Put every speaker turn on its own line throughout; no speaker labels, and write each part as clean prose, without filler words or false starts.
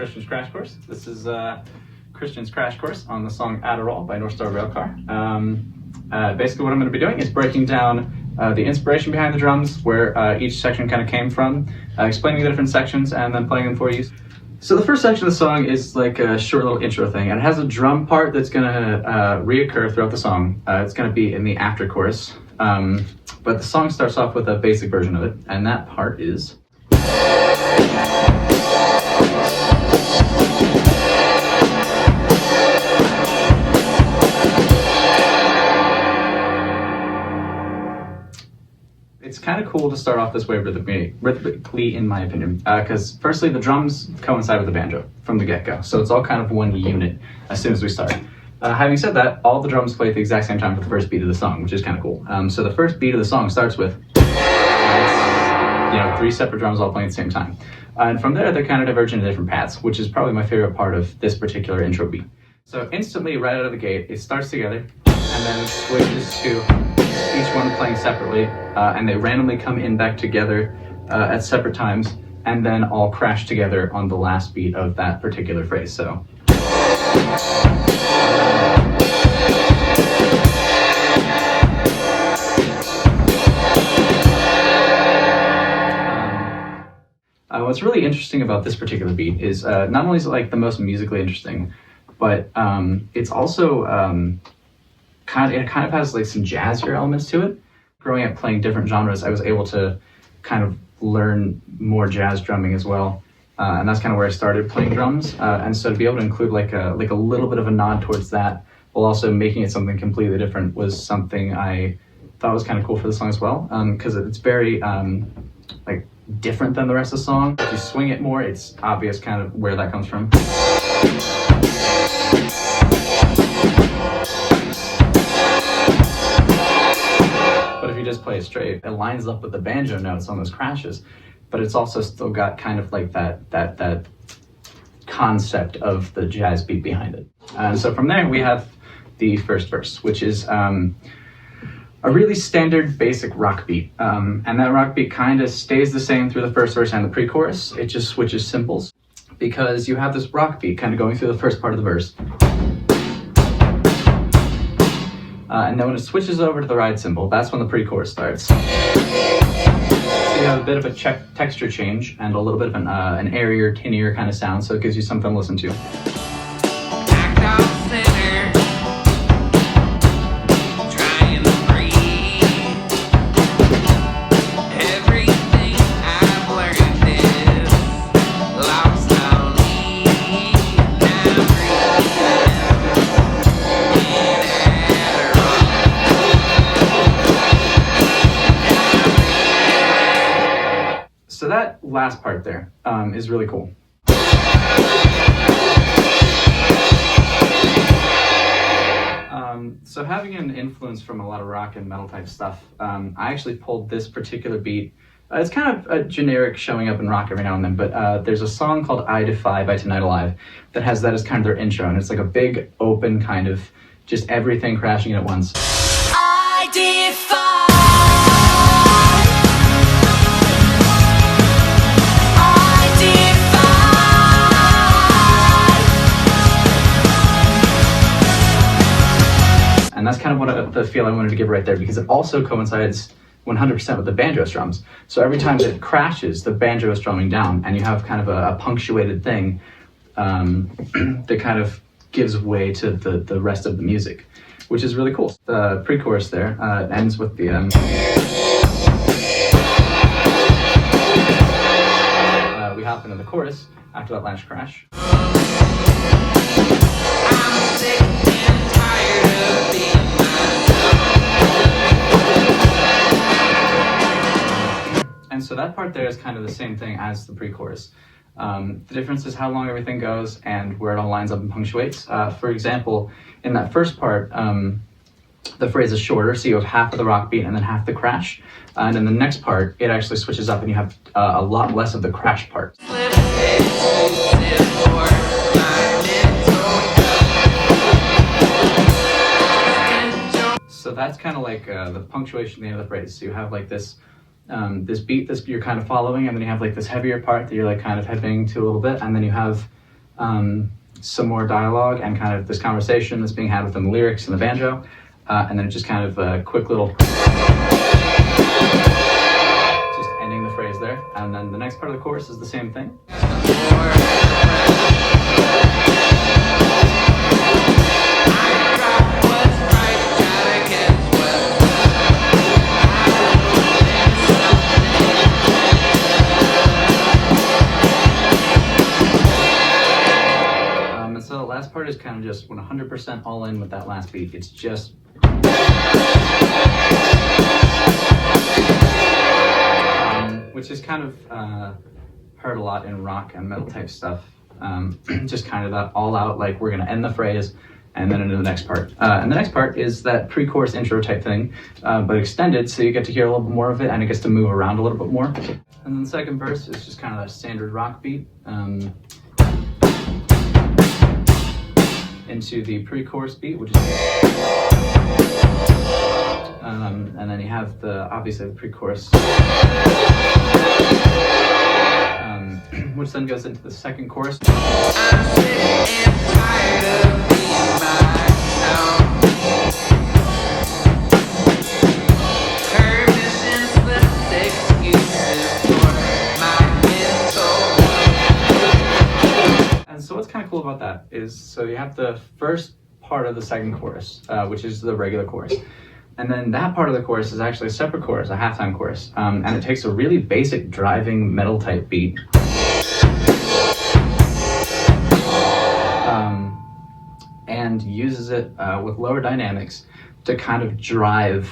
Christian's Crash Course. This is Christian's Crash Course on the song Adderall by North Star Railcar. Basically what I'm going to be doing is breaking down the inspiration behind the drums, where each section kind of came from, explaining the different sections, and then playing them for you. So the first section of the song is like a short little intro thing, and it has a drum part that's going to reoccur throughout the song. It's going to be in the after chorus, but the song starts off with a basic version of it, and that part is... It's kind of cool to start off this way rhythmically, in my opinion, because firstly, the drums coincide with the banjo from the get-go, so it's all kind of one unit as soon as we start. Having said that, all the drums play at the exact same time for the first beat of the song, which is kind of cool. So the first beat of the song starts with, three separate drums all playing at the same time. And from there, they kind of diverge into different paths, which is probably my favorite part of this particular intro beat. So instantly, right out of the gate, it starts together, and then switches to each one playing separately, and they randomly come in back together at separate times, and then all crash together on the last beat of that particular phrase. So. What's really interesting about this particular beat is not only is it like the most musically interesting, but it's also kind of has like some jazzier elements to it. Growing up playing different genres, I was able to kind of learn more jazz drumming as well, and that's kind of where I started playing drums. And so to be able to include like a little bit of a nod towards that, while also making it something completely different, was something I thought was kind of cool for the song as well, because it's very like different than the rest of the song. If you swing it more, it's obvious kind of where that comes from. But if you just play it straight, it lines up with the banjo notes on those crashes, but it's also still got kind of like that concept of the jazz beat behind it. And so from there, we have the first verse, which is a really standard basic rock beat. And that rock beat kind of stays the same through the first verse and the pre-chorus. It just switches cymbals, because you have this rock beat kind of going through the first part of the verse. And then when it switches over to the ride cymbal, that's when the pre-chorus starts. So you have a bit of a texture change and a little bit of an airier, tinnier kind of sound, so it gives you something to listen to. So that last part there is really cool. So having an influence from a lot of rock and metal type stuff, I actually pulled this particular beat. It's kind of a generic showing up in rock every now and then, but there's a song called I Defy by Tonight Alive that has that as kind of their intro, and it's like a big open kind of just everything crashing at once. I defy. And that's kind of what the feel I wanted to give right there, because it also coincides 100% with the banjo strums. So every time that it crashes, the banjo is strumming down, and you have kind of a punctuated thing that kind of gives way to the rest of the music, which is really cool. The pre-chorus there ends with the... we hop into the chorus after that last crash. And so that part there is kind of the same thing as the pre-chorus. The difference is how long everything goes and where it all lines up and punctuates. For example, in that first part, the phrase is shorter, so you have half of the rock beat and then half the crash. And in the next part, it actually switches up and you have a lot less of the crash part. So that's kind of like the punctuation at the end of the phrase. So you have like this this beat you're kind of following, and then you have like this heavier part that you're like kind of headbanging to a little bit, and then you have some more dialogue and kind of this conversation that's being had within the lyrics and the banjo, and then just kind of a quick little just ending the phrase there. And then the next part of the chorus is the same thing. So the last part is kind of just 100% all in with that last beat. It's just which is kind of heard a lot in rock and metal type stuff. Just kind of that all out, like we're gonna end the phrase and then into the next part. And the next part is that pre-chorus intro type thing, but extended, so you get to hear a little bit more of it and it gets to move around a little bit more. And then the second verse is just kind of that standard rock beat. Into the pre-chorus beat, which is and then you have obviously the pre-chorus, which then goes into the second chorus. I'm sick and tired of being myself. Curves and slips, excuses for my mental. And so what's kind of cool about that is, so you have the first part of the second chorus, which is the regular chorus. And then that part of the chorus is actually a separate chorus, a halftime chorus. And it takes a really basic driving metal type beat. And uses it with lower dynamics to kind of drive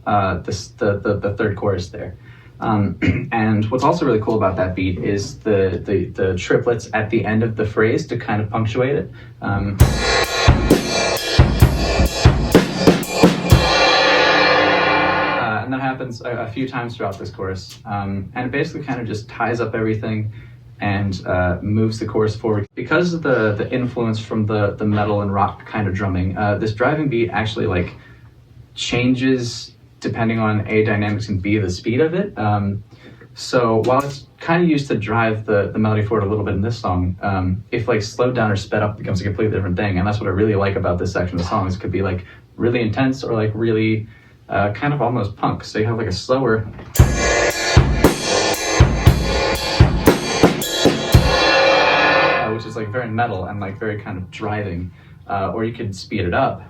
the third chorus there. And what's also really cool about that beat is the triplets at the end of the phrase to kind of punctuate it. And that happens a few times throughout this chorus. And it basically kind of just ties up everything and moves the chorus forward. Because of the influence from the metal and rock kind of drumming, this driving beat actually like changes depending on A, dynamics, and B, the speed of it. So while it's kind of used to drive the melody forward a little bit in this song, if like slowed down or sped up becomes a completely different thing. And that's what I really like about this section of the song. It could be like really intense or like really kind of almost punk. So you have like a slower, which is like very metal and like very kind of driving, or you could speed it up.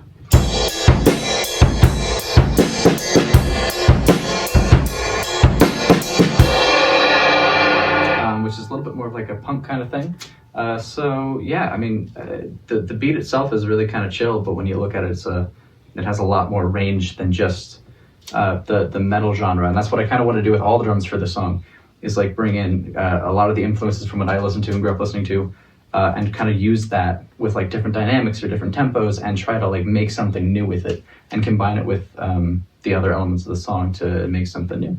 Which is a little bit more of like a punk kind of thing. So yeah, I mean, the beat itself is really kind of chill, but when you look at it, it has a lot more range than just the metal genre. And that's what I kind of want to do with all the drums for this song, is like bring in a lot of the influences from what I listened to and grew up listening to, and kind of use that with like different dynamics or different tempos and try to like make something new with it and combine it with the other elements of the song to make something new.